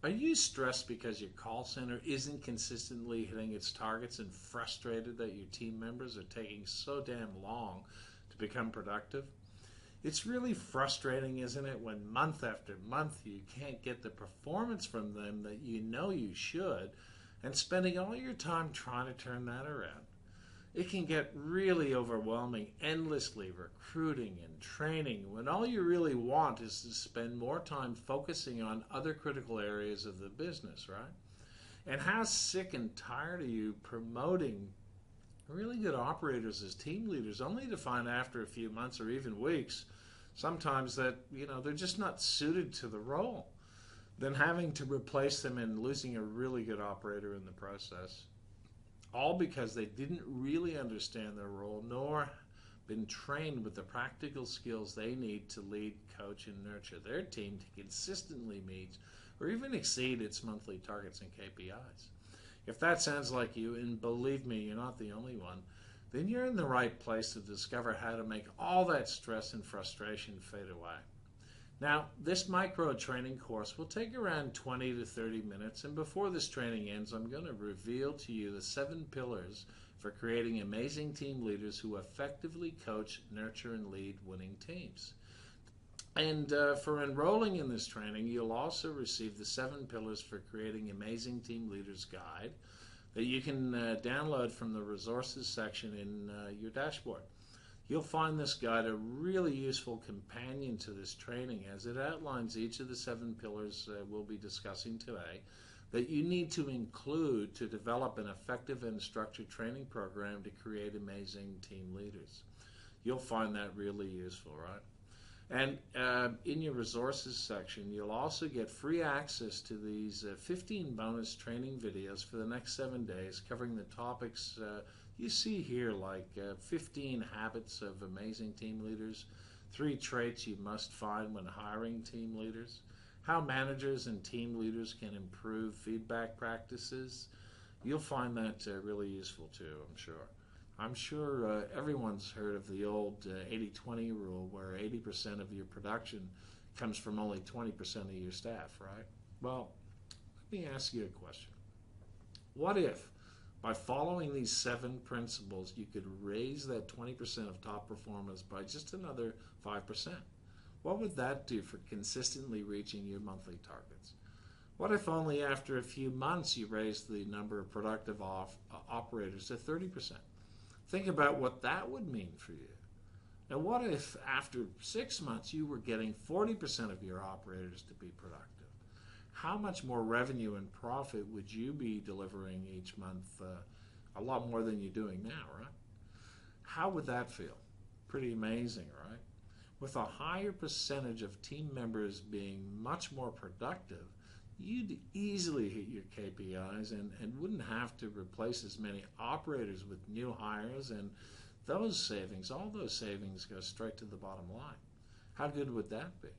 Are you stressed because your call center isn't consistently hitting its targets and frustrated that your team members are taking so damn long to become productive? It's really frustrating, isn't it, when month after month you can't get the performance from them that you know you should, and spending all your time trying to turn that around? It can get really overwhelming, endlessly recruiting and training, when all you really want is to spend more time focusing on other critical areas of the business, right? And how sick and tired are you promoting really good operators as team leaders only to find after a few months or even weeks sometimes that they're just not suited to the role, then having to replace them and losing a really good operator in the process, all because they didn't really understand their role nor been trained with the practical skills they need to lead, coach, and nurture their team to consistently meet or even exceed its monthly targets and KPIs. If that sounds like you, and believe me, you're not the only one, then you're in the right place to discover how to make all that stress and frustration fade away. Now, this micro training course will take around 20 to 30 minutes, and before this training ends, I'm going to reveal to you the 7 pillars for creating amazing team leaders who effectively coach, nurture, and lead winning teams. And for enrolling in this training, you'll also receive the 7 pillars for creating amazing team leaders guide that you can download from the resources section in your dashboard. You'll find this guide a really useful companion to this training, as it outlines each of the 7 pillars we'll be discussing today that you need to include to develop an effective and structured training program to create amazing team leaders. You'll find that really useful, right? And in your resources section, you'll also get free access to these 15 bonus training videos for the next 7 days covering the topics you see here, like 15 habits of amazing team leaders, 3 traits you must find when hiring team leaders, how managers and team leaders can improve feedback practices. You'll find that really useful too, I'm sure. I'm sure everyone's heard of the old 80-20 rule, where 80% of your production comes from only 20% of your staff, right? Well, let me ask you a question. What if, by following these 7 principles, you could raise that 20% of top performers by just another 5%? What would that do for consistently reaching your monthly targets? What if only after a few months you raised the number of productive operators to 30%? Think about what that would mean for you. Now, what if after 6 months you were getting 40% of your operators to be productive? How much more revenue and profit would you be delivering each month? A lot more than you're doing now, right? How would that feel? Pretty amazing, right? With a higher percentage of team members being much more productive, you'd easily hit your KPIs and wouldn't have to replace as many operators with new hires, and all those savings go straight to the bottom line. How good would that be?